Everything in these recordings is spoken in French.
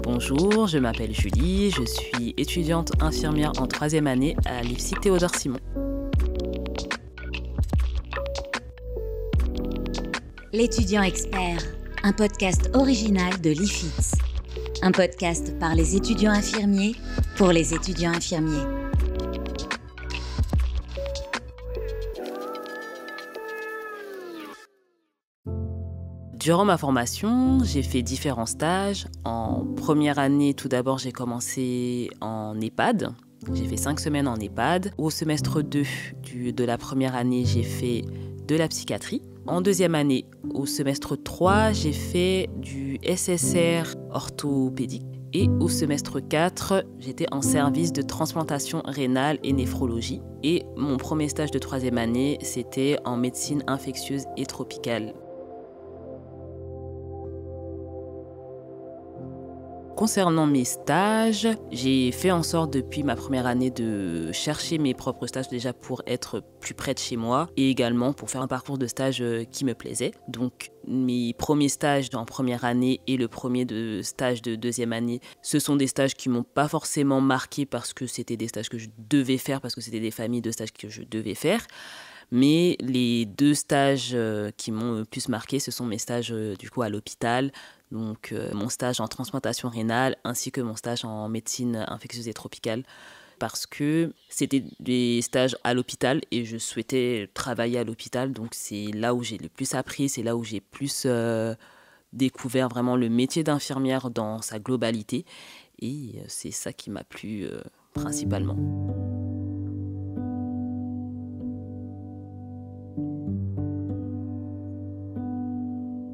Bonjour, je m'appelle Julie, je suis étudiante infirmière en 3e année à l'IFSI Théodore Simon. L'étudiant expert, un podcast original de l'IFITS. Un podcast par les étudiants infirmiers pour les étudiants infirmiers. Durant ma formation, j'ai fait différents stages. En première année, tout d'abord, j'ai commencé en EHPAD. J'ai fait 5 semaines en EHPAD. Au semestre 2 de la première année, j'ai fait de la psychiatrie. En deuxième année, au semestre 3, j'ai fait du SSR orthopédique. Et au semestre 4, j'étais en service de transplantation rénale et néphrologie. Et mon premier stage de 3e année, c'était en médecine infectieuse et tropicale. Concernant mes stages, j'ai fait en sorte depuis ma première année de chercher mes propres stages déjà pour être plus près de chez moi et également pour faire un parcours de stage qui me plaisait. Donc mes premiers stages en première année et le premier stage de deuxième année, ce sont des stages qui m'ont pas forcément marqué parce que c'était des stages que je devais faire, parce que c'était des familles de stages que je devais faire. Mais les 2 stages qui m'ont le plus marqué, ce sont mes stages du coup à l'hôpital. Donc mon stage en transplantation rénale ainsi que mon stage en médecine infectieuse et tropicale parce que c'était des stages à l'hôpital et je souhaitais travailler à l'hôpital. Donc c'est là où j'ai le plus appris, c'est là où j'ai plus découvert vraiment le métier d'infirmière dans sa globalité et c'est ça qui m'a plu principalement.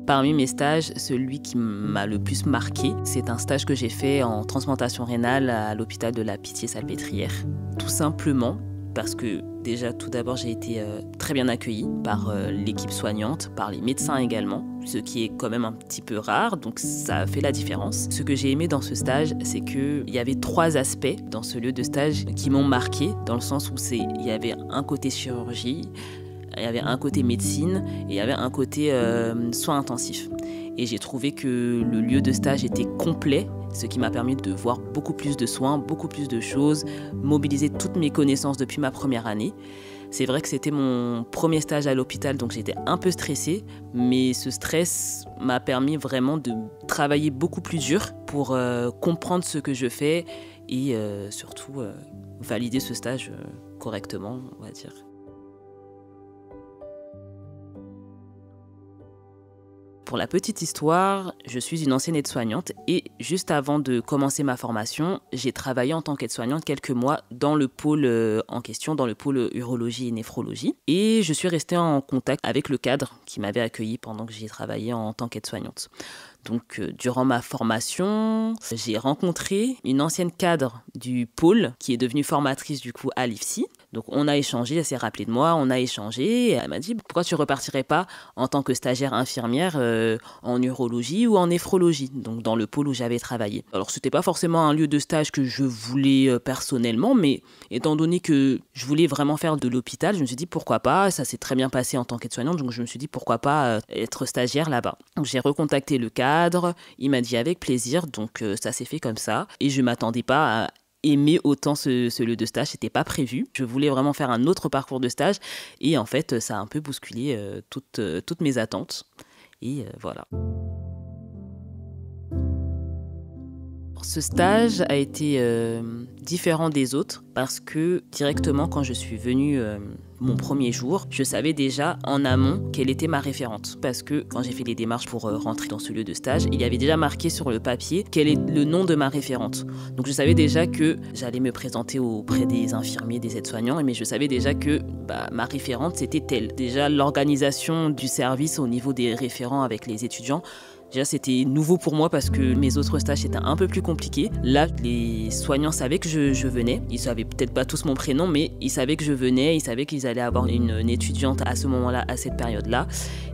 Parmi mes stages, celui qui m'a le plus marqué, c'est un stage que j'ai fait en transplantation rénale à l'hôpital de la Pitié-Salpêtrière. Tout simplement parce que déjà, tout d'abord, j'ai été très bien accueillie par l'équipe soignante, par les médecins également, ce qui est quand même un petit peu rare, donc ça a fait la différence. Ce que j'ai aimé dans ce stage, c'est qu'il y avait 3 aspects dans ce lieu de stage qui m'ont marqué, dans le sens où il y avait un côté chirurgie, il y avait un côté médecine et il y avait un côté soins intensifs. Et j'ai trouvé que le lieu de stage était complet, ce qui m'a permis de voir beaucoup plus de soins, beaucoup plus de choses, mobiliser toutes mes connaissances depuis ma première année. C'est vrai que c'était mon premier stage à l'hôpital, donc j'étais un peu stressée, mais ce stress m'a permis vraiment de travailler beaucoup plus dur pour comprendre ce que je fais et surtout valider ce stage correctement, on va dire. Pour la petite histoire, je suis une ancienne aide-soignante et juste avant de commencer ma formation, j'ai travaillé en tant qu'aide-soignante quelques mois dans le pôle en question, dans le pôle urologie et néphrologie. Et je suis restée en contact avec le cadre qui m'avait accueillie pendant que j'y travaillais en tant qu'aide-soignante. Donc, durant ma formation, j'ai rencontré une ancienne cadre du pôle qui est devenue formatrice du coup à l'IFSI. Donc, on a échangé, elle s'est rappelée de moi, on a échangé et elle m'a dit « Pourquoi tu ne repartirais pas en tant que stagiaire infirmière en urologie ou en néphrologie ?» Donc, dans le pôle où j'avais travaillé. Alors, ce n'était pas forcément un lieu de stage que je voulais personnellement, mais étant donné que je voulais vraiment faire de l'hôpital, je me suis dit « Pourquoi pas ?» Ça s'est très bien passé en tant qu'aide-soignante, donc je me suis dit « Pourquoi pas être stagiaire là-bas ?» Donc, j'ai recontacté le cadre, il m'a dit avec plaisir, donc ça s'est fait comme ça. Et je ne m'attendais pas à aimer autant ce lieu de stage, c'était pas prévu. Je voulais vraiment faire un autre parcours de stage et en fait, ça a un peu bousculé toutes mes attentes. Et voilà. Ce stage a été différent des autres parce que directement quand je suis venue mon premier jour, je savais déjà en amont quelle était ma référente. Parce que quand j'ai fait les démarches pour rentrer dans ce lieu de stage, il y avait déjà marqué sur le papier quel est le nom de ma référente. Donc je savais déjà que j'allais me présenter auprès des infirmiers, des aides-soignants, mais je savais déjà que ma référente c'était telle. Déjà l'organisation du service au niveau des référents avec les étudiants, déjà, c'était nouveau pour moi parce que mes autres stages étaient un peu plus compliqués. Là, les soignants savaient que je venais. Ils savaient peut-être pas tous mon prénom, mais ils savaient que je venais. Ils savaient qu'ils allaient avoir une étudiante à ce moment-là, à cette période-là.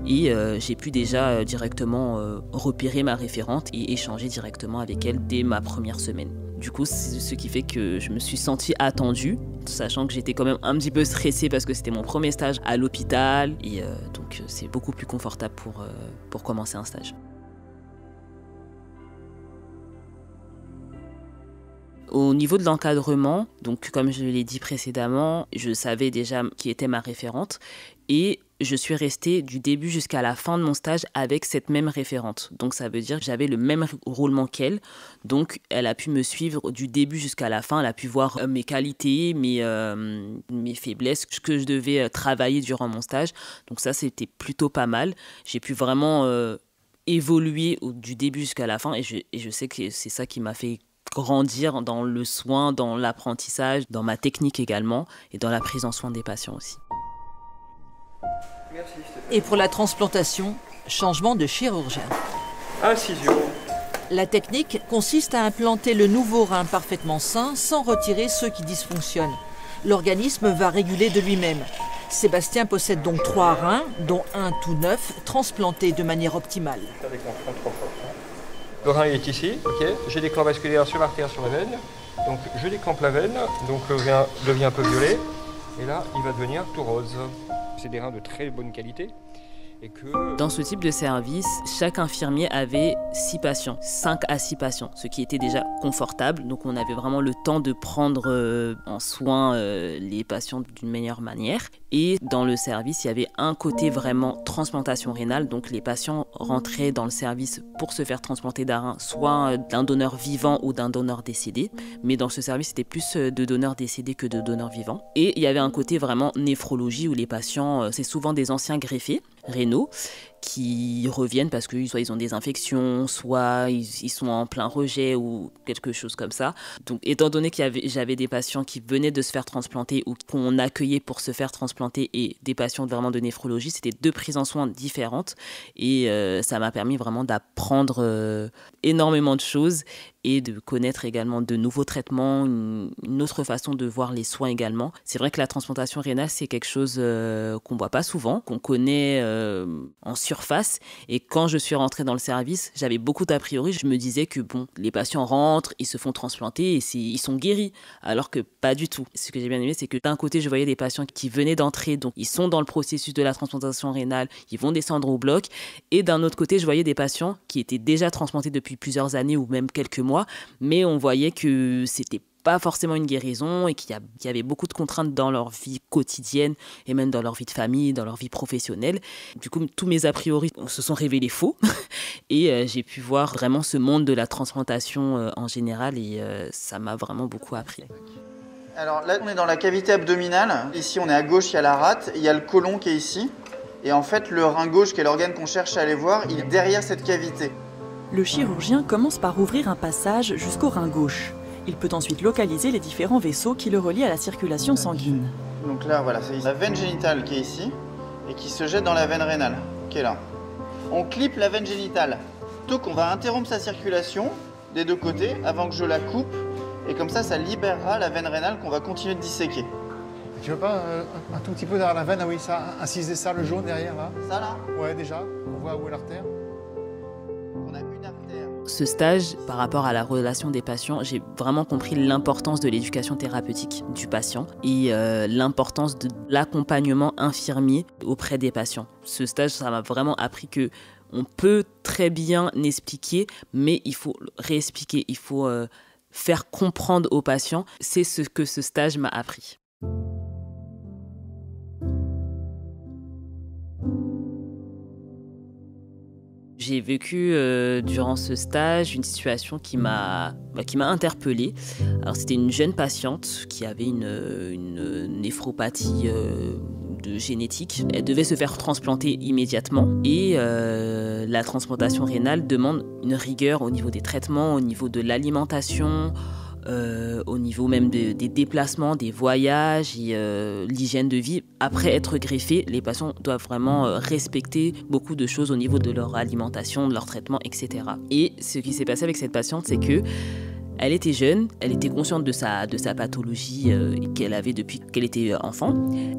Et j'ai pu déjà directement repérer ma référente et échanger directement avec elle dès ma première semaine. Du coup, c'est ce qui fait que je me suis sentie attendue, sachant que j'étais quand même un petit peu stressée parce que c'était mon premier stage à l'hôpital. Et donc, c'est beaucoup plus confortable pour commencer un stage. Au niveau de l'encadrement, donc comme je l'ai dit précédemment, je savais déjà qui était ma référente et je suis restée du début jusqu'à la fin de mon stage avec cette même référente. Donc ça veut dire que j'avais le même roulement qu'elle. Donc elle a pu me suivre du début jusqu'à la fin. Elle a pu voir mes qualités, mes faiblesses, ce que je devais travailler durant mon stage. Donc ça, c'était plutôt pas mal. J'ai pu vraiment évoluer du début jusqu'à la fin et je sais que c'est ça qui m'a fait grandir dans le soin, dans l'apprentissage, dans ma technique également et dans la prise en soin des patients aussi. Et pour la transplantation, changement de chirurgien. Incision. La technique consiste à implanter le nouveau rein parfaitement sain sans retirer ceux qui dysfonctionnent. L'organisme va réguler de lui-même. Sébastien possède donc 3 reins, dont un tout neuf, transplanté de manière optimale. Le rein est ici, ok. J'ai des clampes vasculaires sur l'artère, sur la veine. Donc je déclampe la veine, donc le rein devient un peu violet. Et là, il va devenir tout rose. C'est des reins de très bonne qualité. Et que... Dans ce type de service, chaque infirmier avait 6 patients, 5 à 6 patients, ce qui était déjà confortable. Donc on avait vraiment le temps de prendre en soin les patients d'une meilleure manière. Et dans le service, il y avait un côté vraiment transplantation rénale. Donc les patients rentraient dans le service pour se faire transplanter d'un rein, soit d'un donneur vivant ou d'un donneur décédé. Mais dans ce service, c'était plus de donneurs décédés que de donneurs vivants. Et il y avait un côté vraiment néphrologie où les patients, c'est souvent des anciens greffés rénaux qui reviennent parce que soit ils ont des infections, soit ils sont en plein rejet ou quelque chose comme ça. Donc étant donné que j'avais des patients qui venaient de se faire transplanter ou qu'on accueillait pour se faire transplanter et des patients vraiment de néphrologie, c'était 2 prises en soins différentes et ça m'a permis vraiment d'apprendre énormément de choses et de connaître également de nouveaux traitements, une autre façon de voir les soins également. C'est vrai que la transplantation rénale, c'est quelque chose qu'on ne voit pas souvent, qu'on connaît en surface. Et quand je suis rentrée dans le service, j'avais beaucoup d'a priori. Je me disais que bon, les patients rentrent, ils se font transplanter et ils sont guéris. Alors que pas du tout. Ce que j'ai bien aimé, c'est que d'un côté, je voyais des patients qui venaient d'entrer, donc ils sont dans le processus de la transplantation rénale, ils vont descendre au bloc. Et d'un autre côté, je voyais des patients qui étaient déjà transplantés depuis plusieurs années ou même quelques mois, mais on voyait que c'était pas forcément une guérison et qu'il y avait beaucoup de contraintes dans leur vie quotidienne et même dans leur vie de famille, dans leur vie professionnelle. Du coup, tous mes a priori se sont révélés faux et j'ai pu voir vraiment ce monde de la transplantation en général et ça m'a vraiment beaucoup appris. Alors là, on est dans la cavité abdominale. Ici, on est à gauche, il y a la rate, il y a le côlon qui est ici. Et en fait, le rein gauche, qui est l'organe qu'on cherche à aller voir, il est derrière cette cavité. Le chirurgien commence par ouvrir un passage jusqu'au rein gauche. Il peut ensuite localiser les différents vaisseaux qui le relient à la circulation sanguine. Donc là, voilà, c'est la veine génitale qui est ici et qui se jette dans la veine rénale, qui est là. On clippe la veine génitale. Donc on va interrompre sa circulation des 2 côtés avant que je la coupe. Et comme ça libérera la veine rénale qu'on va continuer de disséquer. Tu veux pas un tout petit peu derrière la veine? Ah oui, ça, inciser ça, le jaune derrière, là. Ça, là? Ouais, déjà. On voit où est l'artère. On a une artère. Ce stage, par rapport à la relation des patients, j'ai vraiment compris l'importance de l'éducation thérapeutique du patient et l'importance de l'accompagnement infirmier auprès des patients. Ce stage, ça m'a vraiment appris que on peut très bien expliquer, mais il faut réexpliquer, il faut faire comprendre aux patients. C'est ce que ce stage m'a appris. J'ai vécu durant ce stage une situation qui m'a interpellée. Alors, c'était une jeune patiente qui avait une néphropathie de génétique. Elle devait se faire transplanter immédiatement et la transplantation rénale demande une rigueur au niveau des traitements, au niveau de l'alimentation, au niveau même des déplacements, des voyages et l'hygiène de vie. Après être greffé, les patients doivent vraiment respecter beaucoup de choses au niveau de leur alimentation, de leur traitement, etc. Et ce qui s'est passé avec cette patiente, c'est que elle était jeune, elle était consciente de sa pathologie qu'elle avait depuis qu'elle était enfant.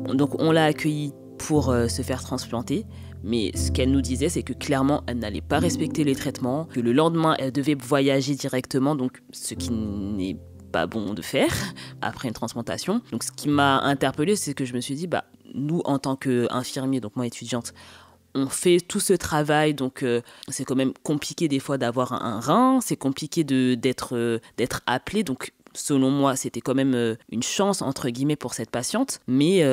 Donc on l'a accueillie pour se faire transplanter. Mais ce qu'elle nous disait, c'est que clairement, elle n'allait pas respecter les traitements, que le lendemain, elle devait voyager directement, donc ce qui n'est pas bon de faire après une transplantation. Donc ce qui m'a interpellée, c'est que je me suis dit, nous, en tant qu'infirmiers, donc moi étudiante, on fait tout ce travail, donc c'est quand même compliqué des fois d'avoir un rein, c'est compliqué d'être appelé, donc selon moi, c'était quand même une chance, entre guillemets, pour cette patiente. Mais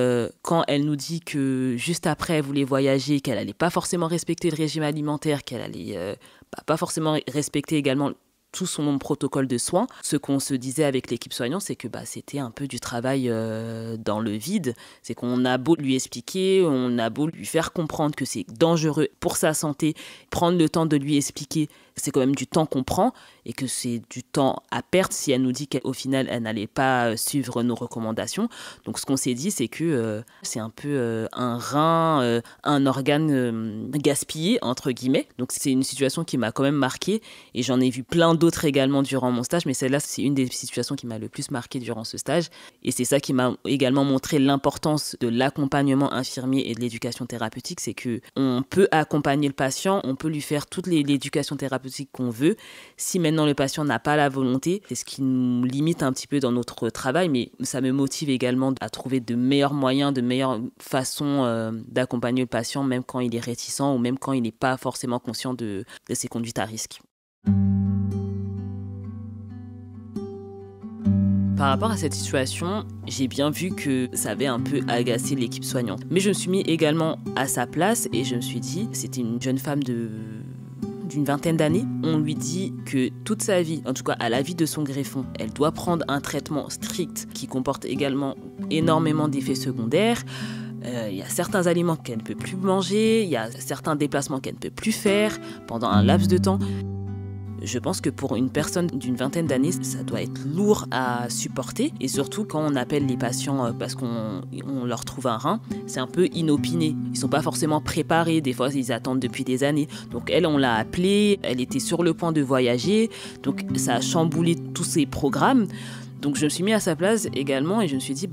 quand elle nous dit que juste après, elle voulait voyager, qu'elle n'allait pas forcément respecter le régime alimentaire, qu'elle allait pas forcément respecter également tout son protocole de soins. Ce qu'on se disait avec l'équipe soignante, c'est que c'était un peu du travail dans le vide. C'est qu'on a beau lui expliquer, on a beau lui faire comprendre que c'est dangereux pour sa santé, prendre le temps de lui expliquer, c'est quand même du temps qu'on prend et que c'est du temps à perdre si elle nous dit qu'au final, elle n'allait pas suivre nos recommandations. Donc, ce qu'on s'est dit, c'est que c'est un peu un rein, un organe gaspillé, entre guillemets. Donc, c'est une situation qui m'a quand même marquée et j'en ai vu plein d'autres également durant mon stage, mais celle-là, c'est une des situations qui m'a le plus marquée durant ce stage. Et c'est ça qui m'a également montré l'importance de l'accompagnement infirmier et de l'éducation thérapeutique, c'est qu'on peut accompagner le patient, on peut lui faire toute l'éducation thérapeutique qu'on veut. Si maintenant le patient n'a pas la volonté, c'est ce qui nous limite un petit peu dans notre travail, mais ça me motive également à trouver de meilleurs moyens, de meilleures façons d'accompagner le patient, même quand il est réticent ou même quand il n'est pas forcément conscient de ses conduites à risque. Par rapport à cette situation, j'ai bien vu que ça avait un peu agacé l'équipe soignante. Mais je me suis mis également à sa place et je me suis dit, c'était une jeune femme d'une vingtaine d'années, on lui dit que toute sa vie, en tout cas à la vie de son greffon, elle doit prendre un traitement strict qui comporte également énormément d'effets secondaires. Il y a certains aliments qu'elle ne peut plus manger, il y a certains déplacements qu'elle ne peut plus faire pendant un laps de temps. Je pense que pour une personne d'une vingtaine d'années, ça doit être lourd à supporter. Et surtout quand on appelle les patients parce qu'on leur trouve un rein, c'est un peu inopiné. Ils ne sont pas forcément préparés. Des fois, ils attendent depuis des années. Donc elle, on l'a appelée. Elle était sur le point de voyager. Donc ça a chamboulé tous ses programmes. Donc je me suis mis à sa place également et je me suis dit,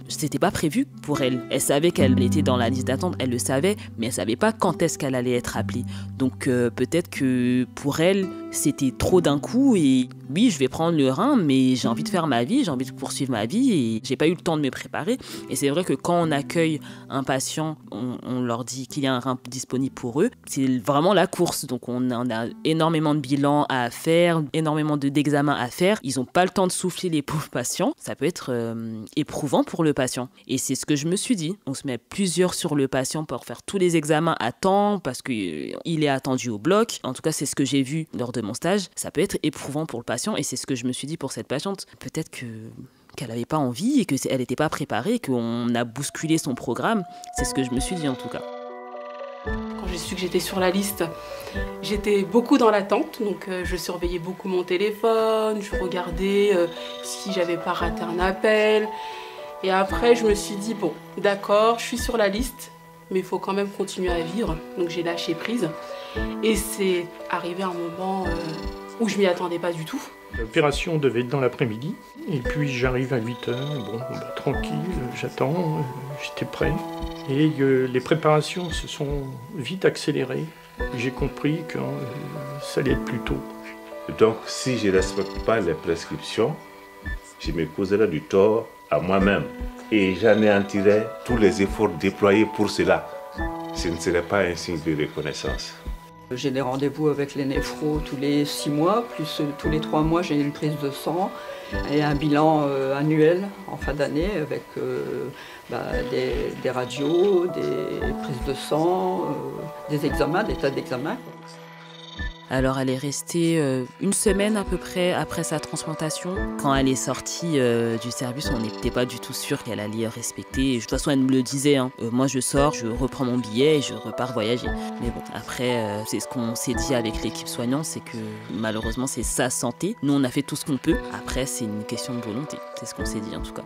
c'était pas prévu pour elle. Elle savait qu'elle était dans la liste d'attente, elle le savait, mais elle savait pas quand est-ce qu'elle allait être appelée. Donc peut-être que pour elle, c'était trop d'un coup et oui, je vais prendre le rein, mais j'ai envie de faire ma vie, j'ai envie de poursuivre ma vie et j'ai pas eu le temps de me préparer. Et c'est vrai que quand on accueille un patient, on leur dit qu'il y a un rein disponible pour eux. C'est vraiment la course. Donc on a énormément de bilans à faire, énormément d'examens à faire. Ils ont pas le temps de souffler les pauvres patients. Ça peut être éprouvant pour le patient. Et c'est ce que je me suis dit. On se met plusieurs sur le patient pour faire tous les examens à temps parce qu'il est attendu au bloc. En tout cas, c'est ce que j'ai vu lors de mon stage. Ça peut être éprouvant pour le patient et c'est ce que je me suis dit pour cette patiente. Peut-être qu'elle n'avait pas envie et qu'elle n'était pas préparée, qu'on a bousculé son programme. C'est ce que je me suis dit en tout cas. Quand j'ai su que j'étais sur la liste, j'étais beaucoup dans l'attente, donc je surveillais beaucoup mon téléphone, je regardais si j'avais pas raté un appel. Et après, je me suis dit, bon, d'accord, je suis sur la liste, mais il faut quand même continuer à vivre. Donc j'ai lâché prise. Et c'est arrivé un moment où je m'y attendais pas du tout. L'opération devait être dans l'après-midi, et puis j'arrive à 8h, tranquille, j'attends, j'étais prêt. Et les préparations se sont vite accélérées. J'ai compris que ça allait être plus tôt. Donc si je ne respecte pas les prescriptions, je me causerai du tort à moi-même. Et j'anéantirai tous les efforts déployés pour cela. Ce ne serait pas un signe de reconnaissance. J'ai des rendez-vous avec les néphros tous les 6 mois, plus tous les 3 mois j'ai une prise de sang et un bilan annuel en fin d'année avec des radios, des prises de sang, des examens, des tas d'examens. Alors elle est restée une semaine à peu près après sa transplantation. Quand elle est sortie du service, on n'était pas du tout sûr qu'elle allait respecter. De toute façon, elle me le disait, moi je sors, je reprends mon billet et je repars voyager. Mais bon, après, c'est ce qu'on s'est dit avec l'équipe soignante, c'est que malheureusement c'est sa santé. Nous on a fait tout ce qu'on peut. Après, c'est une question de volonté. C'est ce qu'on s'est dit en tout cas.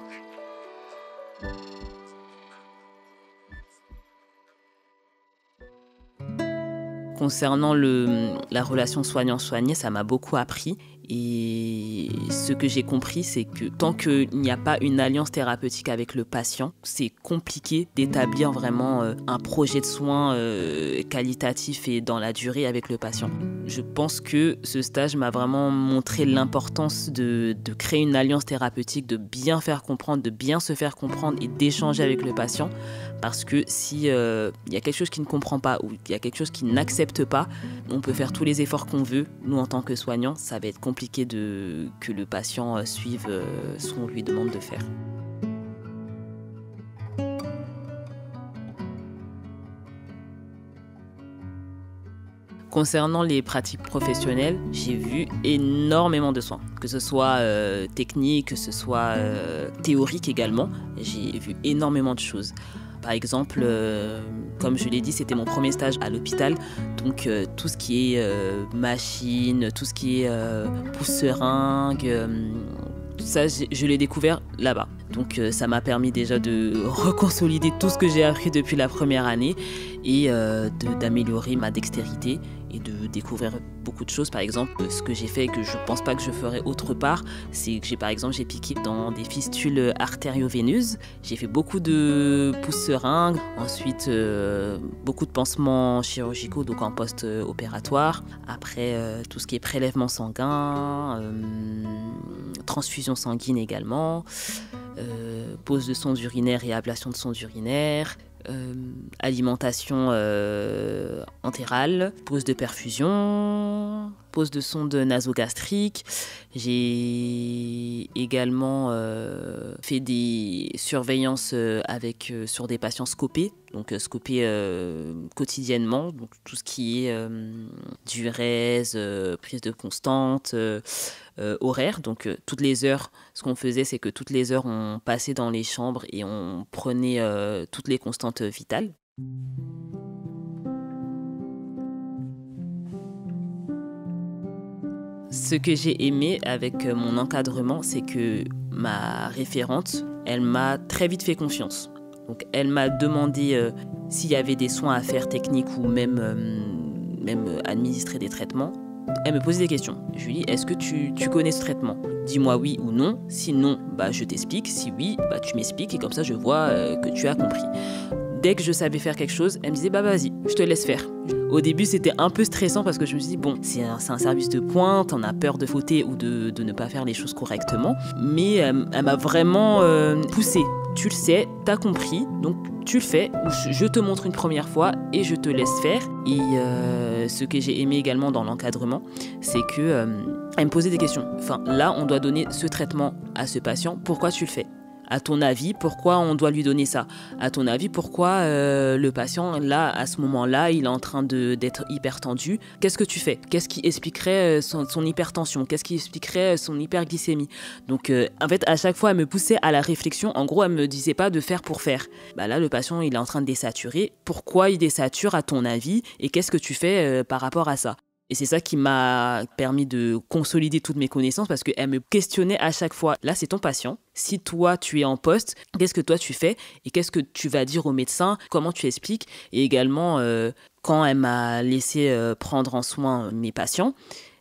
Concernant la relation soignant-soigné, ça m'a beaucoup appris. Et ce que j'ai compris, c'est que tant qu'il n'y a pas une alliance thérapeutique avec le patient, c'est compliqué d'établir vraiment un projet de soins qualitatif et dans la durée avec le patient. Je pense que ce stage m'a vraiment montré l'importance de créer une alliance thérapeutique, de bien faire comprendre, de bien se faire comprendre et d'échanger avec le patient. Parce que si y a quelque chose qui ne comprend pas ou il y a quelque chose qui n'accepte pas, on peut faire tous les efforts qu'on veut. Nous, en tant que soignants, ça va être compliqué compliqué que le patient suive ce qu'on lui demande de faire. Concernant les pratiques professionnelles, j'ai vu énormément de soins, que ce soit technique, que ce soit théorique également. J'ai vu énormément de choses. Par exemple, comme je l'ai dit, c'était mon premier stage à l'hôpital, donc tout ce qui est machine, tout ce qui est pousse-seringue, tout ça, je l'ai découvert là-bas. Donc ça m'a permis déjà de reconsolider tout ce que j'ai appris depuis la première année et d'améliorer ma dextérité et de découvrir beaucoup de choses. Par exemple, ce que j'ai fait et que je ne pense pas que je ferais autre part, c'est que j'ai piqué dans des fistules artério-veineuses. J'ai fait beaucoup de pousse-seringues, ensuite beaucoup de pansements chirurgicaux, donc en post-opératoire. Après, tout ce qui est prélèvement sanguin, transfusion sanguine également, pose de sondes urinaires et ablation de sondes urinaires, alimentation entérale, pose de perfusion, pose de sonde nasogastrique. J'ai également fait des surveillances sur des patients scopés, donc scopés quotidiennement, donc tout ce qui est diurèse, prise de constante, horaire. Donc toutes les heures, ce qu'on faisait, c'est que toutes les heures, on passait dans les chambres et on prenait toutes les constantes vitales. Ce que j'ai aimé avec mon encadrement, c'est que ma référente, elle m'a très vite fait confiance. Donc elle m'a demandé s'il y avait des soins à faire techniques ou même administrer des traitements. Elle me posait des questions. Je lui dis, est-ce que tu connais ce traitement ? Dis-moi oui ou non. Si non, je t'explique. Si oui, tu m'expliques et comme ça je vois que tu as compris. Dès que je savais faire quelque chose, elle me disait vas-y, je te laisse faire. Au début, c'était un peu stressant parce que je me suis dit c'est un service de pointe, on a peur de fauter ou de ne pas faire les choses correctement. Mais elle m'a vraiment poussée. Tu le sais, t'as compris, donc tu le fais. Je te montre une première fois et je te laisse faire. Et ce que j'ai aimé également dans l'encadrement, c'est que elle me posait des questions. Enfin, là, on doit donner ce traitement à ce patient. Pourquoi tu le fais ? À ton avis, pourquoi on doit lui donner ça ? À ton avis, pourquoi le patient, là, à ce moment-là, il est en train d'être hyper tendu ? Qu'est-ce que tu fais ? Qu'est-ce qui expliquerait son hypertension ? Qu'est-ce qui expliquerait son hyperglycémie ? Donc, en fait, à chaque fois, elle me poussait à la réflexion. En gros, elle me disait pas de faire pour faire. Là, le patient, il est en train de désaturer. Pourquoi il désature, à ton avis ? Et qu'est-ce que tu fais par rapport à ça ? Et c'est ça qui m'a permis de consolider toutes mes connaissances parce qu'elle me questionnait à chaque fois. Là, c'est ton patient. Si toi, tu es en poste, qu'est-ce que toi, tu fais ? Et qu'est-ce que tu vas dire au médecin ? Comment tu expliques ? Et également, quand elle m'a laissé prendre en soin mes patients,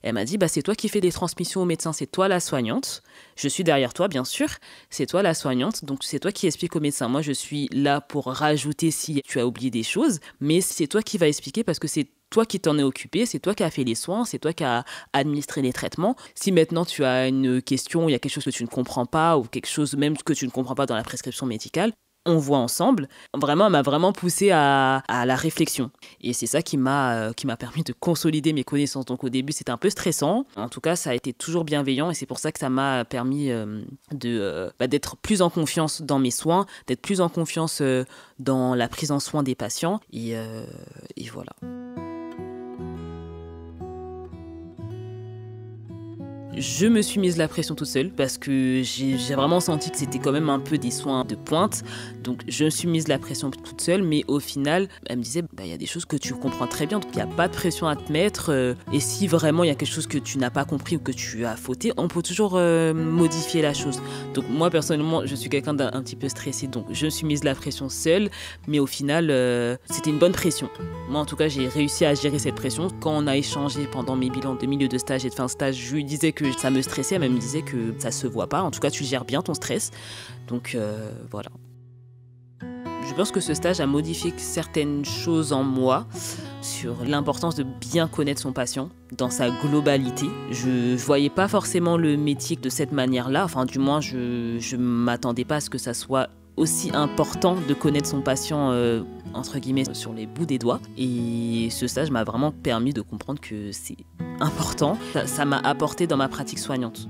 elle m'a dit, c'est toi qui fais des transmissions au médecin, c'est toi la soignante. Je suis derrière toi, bien sûr. C'est toi la soignante, donc c'est toi qui expliques au médecin. Moi, je suis là pour rajouter si tu as oublié des choses, mais c'est toi qui vas expliquer parce que c'est toi qui t'en es occupé, c'est toi qui as fait les soins, c'est toi qui as administré les traitements. Si maintenant tu as une question, il y a quelque chose que tu ne comprends pas ou quelque chose même que tu ne comprends pas dans la prescription médicale, on voit ensemble. Vraiment, elle m'a vraiment poussée à la réflexion. Et c'est ça qui m'a permis de consolider mes connaissances. Donc au début, c'était un peu stressant. En tout cas, ça a été toujours bienveillant et c'est pour ça que ça m'a permis d'être plus en confiance dans mes soins, d'être plus en confiance dans la prise en soin des patients. Et voilà. Je me suis mise la pression toute seule parce que j'ai vraiment senti que c'était quand même un peu des soins de pointe. Donc je me suis mise la pression toute seule, mais au final, elle me disait y a des choses que tu comprends très bien, donc il n'y a pas de pression à te mettre. Et si vraiment il y a quelque chose que tu n'as pas compris ou que tu as fauté, on peut toujours modifier la chose. Donc moi personnellement, je suis quelqu'un d'un petit peu stressé, donc je me suis mise la pression seule, mais au final, c'était une bonne pression. Moi en tout cas, j'ai réussi à gérer cette pression. Quand on a échangé pendant mes bilans de milieu de stage et de fin de stage, je lui disais que ça me stressait, elle me disait que ça se voit pas. En tout cas, tu gères bien ton stress. Donc voilà. Je pense que ce stage a modifié certaines choses en moi sur l'importance de bien connaître son patient dans sa globalité. Je voyais pas forcément le métier de cette manière-là. Enfin, du moins, je m'attendais pas à ce que ça soit aussi important de connaître son patient entre guillemets sur les bouts des doigts. Et ce stage m'a vraiment permis de comprendre que c'est important. Ça m'a apporté dans ma pratique soignante.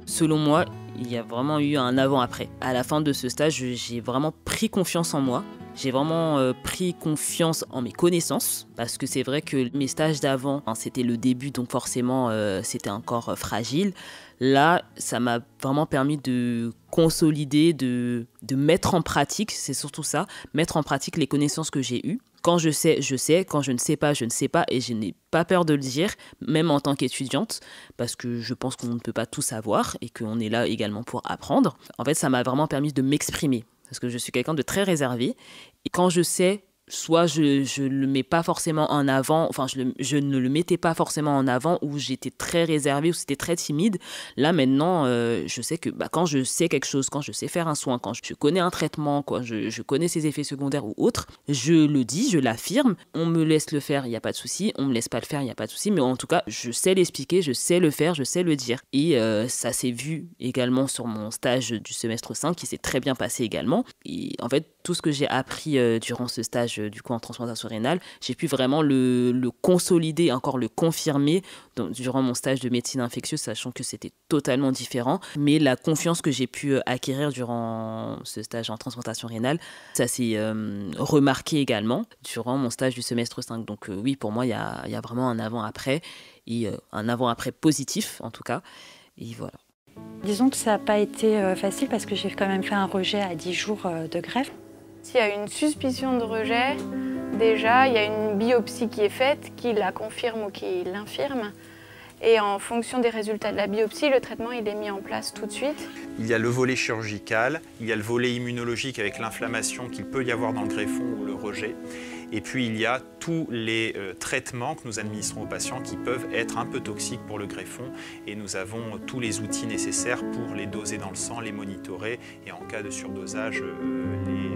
Selon moi, il y a vraiment eu un avant-après. À la fin de ce stage, j'ai vraiment pris confiance en moi. J'ai vraiment pris confiance en mes connaissances parce que c'est vrai que mes stages d'avant, c'était le début, donc forcément c'était encore fragile. Là, ça m'a vraiment permis de consolider, de mettre en pratique, c'est surtout ça, mettre en pratique les connaissances que j'ai eues. Quand je sais, je sais. Quand je ne sais pas, je ne sais pas. Et je n'ai pas peur de le dire, même en tant qu'étudiante, parce que je pense qu'on ne peut pas tout savoir et qu'on est là également pour apprendre. En fait, ça m'a vraiment permis de m'exprimer, parce que je suis quelqu'un de très réservé. Et quand je sais, soit je le mets pas forcément en avant, enfin je ne le mettais pas forcément en avant, ou j'étais très réservée, ou c'était très timide. Là maintenant, je sais que quand je sais quelque chose, quand je sais faire un soin, quand je connais un traitement, quand je connais ses effets secondaires ou autres, je le dis, je l'affirme. On me laisse le faire, il n'y a pas de souci. On me laisse pas le faire, il n'y a pas de souci. Mais en tout cas, je sais l'expliquer, je sais le faire, je sais le dire. Et ça s'est vu également sur mon stage du semestre 5 qui s'est très bien passé également. Et en fait, tout ce que j'ai appris durant ce stage du coup en transplantation rénale, j'ai pu vraiment le consolider, encore le confirmer durant mon stage de médecine infectieuse, sachant que c'était totalement différent. Mais la confiance que j'ai pu acquérir durant ce stage en transplantation rénale, ça s'est remarqué également durant mon stage du semestre 5. Donc oui, pour moi, il y a vraiment un avant-après, et un avant-après positif en tout cas. Et voilà. Disons que ça n'a pas été facile parce que j'ai quand même fait un rejet à 10 jours de greffe. S'il y a une suspicion de rejet, déjà, il y a une biopsie qui est faite, qui la confirme ou qui l'infirme. Et en fonction des résultats de la biopsie, le traitement il est mis en place tout de suite. Il y a le volet chirurgical, il y a le volet immunologique avec l'inflammation qu'il peut y avoir dans le greffon ou le rejet. Et puis il y a tous les traitements que nous administrons aux patients qui peuvent être un peu toxiques pour le greffon. Et nous avons tous les outils nécessaires pour les doser dans le sang, les monitorer et en cas de surdosage,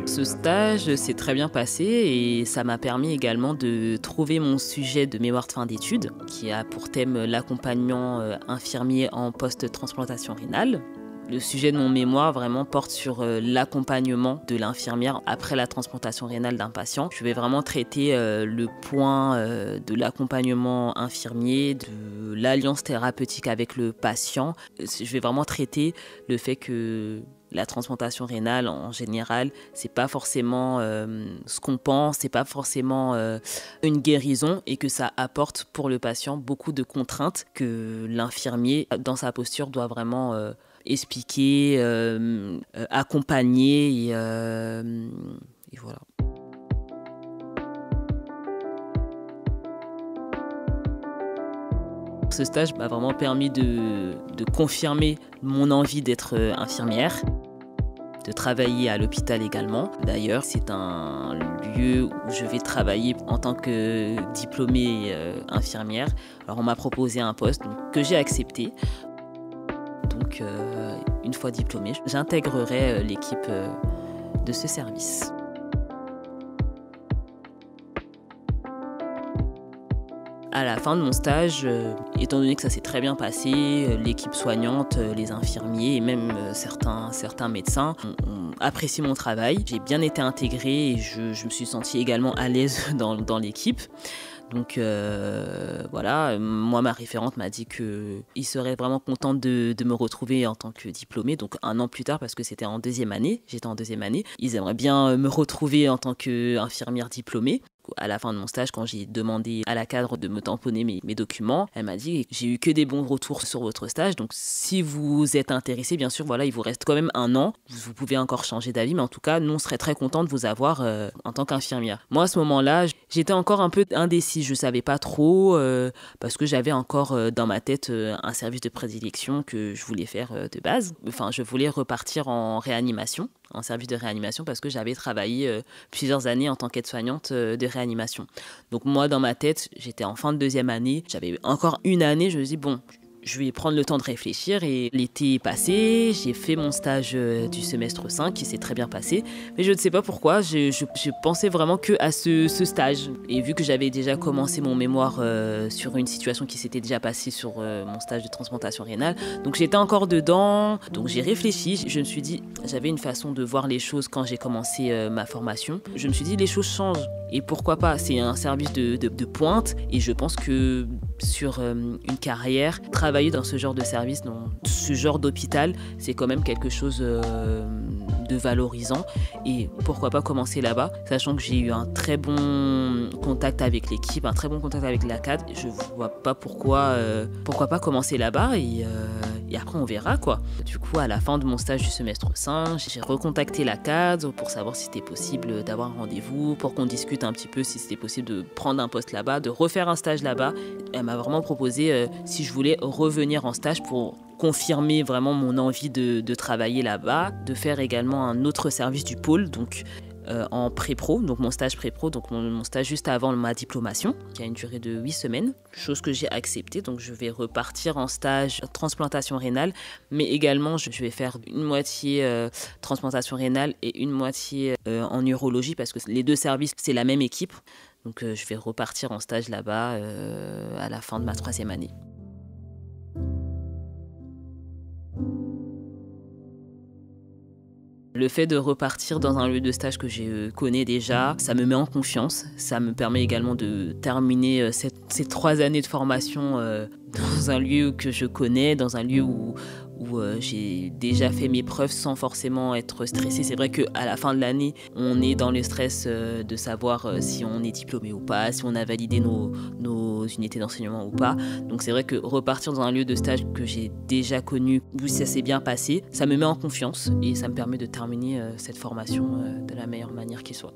Ce stage s'est très bien passé et ça m'a permis également de trouver mon sujet de mémoire de fin d'études qui a pour thème l'accompagnement infirmier en post-transplantation rénale. Le sujet de mon mémoire vraiment porte sur l'accompagnement de l'infirmière après la transplantation rénale d'un patient. Je vais vraiment traiter le point de l'accompagnement infirmier, de l'alliance thérapeutique avec le patient. Je vais vraiment traiter le fait que la transplantation rénale en général, c'est pas forcément ce qu'on pense, c'est pas forcément une guérison, et que ça apporte pour le patient beaucoup de contraintes que l'infirmier dans sa posture doit vraiment expliquer, accompagner et voilà. Ce stage m'a vraiment permis de confirmer mon envie d'être infirmière, de travailler à l'hôpital également. D'ailleurs, c'est un lieu où je vais travailler en tant que diplômée infirmière. Alors, on m'a proposé un poste que j'ai accepté. Donc, une fois diplômée, j'intégrerai l'équipe de ce service. À la fin de mon stage, étant donné que ça s'est très bien passé, l'équipe soignante, les infirmiers et même certains médecins ont apprécié mon travail. J'ai bien été intégrée et je me suis sentie également à l'aise dans l'équipe. Donc voilà, moi ma référente m'a dit qu'il serait vraiment content de me retrouver en tant que diplômée, donc 1 an plus tard parce que c'était en 2e année, j'étais en 2e année. Ils aimeraient bien me retrouver en tant qu'infirmière diplômée. À la fin de mon stage, quand j'ai demandé à la cadre de me tamponner mes documents, elle m'a dit « J'ai eu que des bons retours sur votre stage, donc si vous êtes intéressé, bien sûr, voilà, il vous reste quand même 1 an. Vous pouvez encore changer d'avis, mais en tout cas, nous, on serait très contents de vous avoir en tant qu'infirmière. » Moi, à ce moment-là, j'étais encore un peu indécise. Je ne savais pas trop parce que j'avais encore dans ma tête un service de prédilection que je voulais faire de base. Enfin, je voulais repartir en réanimation, en service de réanimation, parce que j'avais travaillé plusieurs années en tant qu'aide-soignante de réanimation. Donc moi, dans ma tête, j'étais en fin de 2e année, j'avais encore 1 année, je me dis bon, je vais prendre le temps de réfléchir et l'été est passé, j'ai fait mon stage du semestre 5 qui s'est très bien passé, mais je ne sais pas pourquoi, je pensais vraiment que à ce stage. Et vu que j'avais déjà commencé mon mémoire sur une situation qui s'était déjà passée sur mon stage de transplantation rénale, donc j'étais encore dedans, donc j'ai réfléchi, je me suis dit, j'avais une façon de voir les choses quand j'ai commencé ma formation, je me suis dit les choses changent et pourquoi pas, c'est un service de pointe et je pense que sur une carrière, travailler dans ce genre de service, dans ce genre d'hôpital, c'est quand même quelque chose de valorisant et pourquoi pas commencer là-bas, sachant que j'ai eu un très bon contact avec l'équipe, un très bon contact avec la CAD, je vois pas pourquoi pas commencer là-bas et après on verra quoi. Du coup à la fin de mon stage du semestre 5, j'ai recontacté la CAD pour savoir si c'était possible d'avoir un rendez-vous, pour qu'on discute un petit peu si c'était possible de prendre un poste là-bas, de refaire un stage là-bas. Elle m'a vraiment proposé si je voulais revenir en stage pour confirmer vraiment mon envie de travailler là-bas, de faire également un autre service du pôle, donc en pré-pro, donc mon stage pré-pro, donc mon stage juste avant ma diplomation, qui a une durée de 8 semaines, chose que j'ai acceptée, donc je vais repartir en stage transplantation rénale, mais également je vais faire une moitié transplantation rénale et une moitié en urologie, parce que les deux services, c'est la même équipe, donc je vais repartir en stage là-bas à la fin de ma 3e année. Le fait de repartir dans un lieu de stage que je connais déjà, ça me met en confiance. Ça me permet également de terminer ces 3 années de formation dans un lieu que je connais, dans un lieu où j'ai déjà fait mes preuves sans forcément être stressée. C'est vrai qu'à la fin de l'année, on est dans le stress de savoir si on est diplômé ou pas, si on a validé nos unités d'enseignement ou pas. Donc c'est vrai que repartir dans un lieu de stage que j'ai déjà connu, où ça s'est bien passé, ça me met en confiance et ça me permet de terminer cette formation de la meilleure manière qui soit.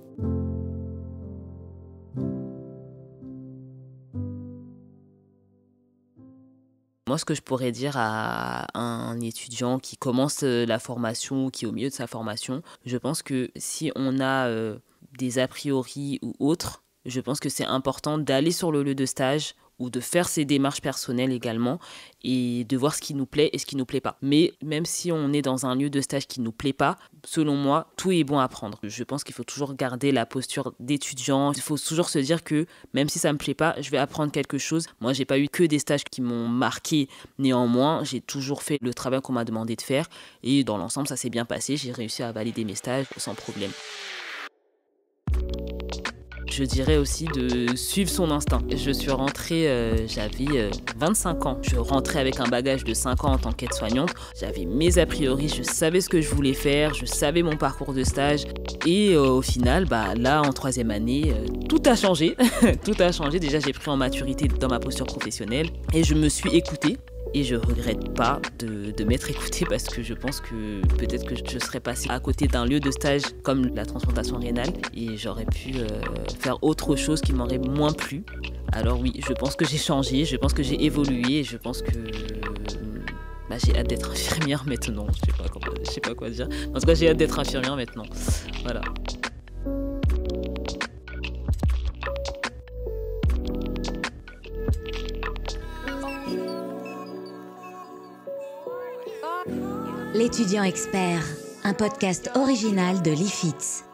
Moi, ce que je pourrais dire à un étudiant qui commence la formation ou qui est au milieu de sa formation, je pense que si on a des a priori ou autres, je pense que c'est important d'aller sur le lieu de stage ou de faire ses démarches personnelles également et de voir ce qui nous plaît et ce qui ne nous plaît pas. Mais même si on est dans un lieu de stage qui ne nous plaît pas, selon moi, tout est bon à prendre. Je pense qu'il faut toujours garder la posture d'étudiant. Il faut toujours se dire que même si ça ne me plaît pas, je vais apprendre quelque chose. Moi, j'ai pas eu que des stages qui m'ont marqué. Néanmoins, j'ai toujours fait le travail qu'on m'a demandé de faire. Et dans l'ensemble, ça s'est bien passé. J'ai réussi à valider mes stages sans problème. Je dirais aussi de suivre son instinct. Je suis rentrée, j'avais 25 ans. Je rentrais avec un bagage de 5 ans en tant qu'aide-soignante. J'avais mes a priori, je savais ce que je voulais faire, je savais mon parcours de stage. Et au final, là, en 3e année, tout a changé. Tout a changé. Déjà, j'ai pris en maturité dans ma posture professionnelle et je me suis écoutée. Et je regrette pas de m'être écoutée parce que je pense que peut-être que je serais passée à côté d'un lieu de stage comme la transplantation rénale et j'aurais pu faire autre chose qui m'aurait moins plu. Alors oui, je pense que j'ai changé, je pense que j'ai évolué et je pense que j'ai hâte d'être infirmière maintenant. Je sais pas quoi dire. En tout cas, j'ai hâte d'être infirmière maintenant. Voilà. L'étudiant expert, un podcast original de l'IFITS.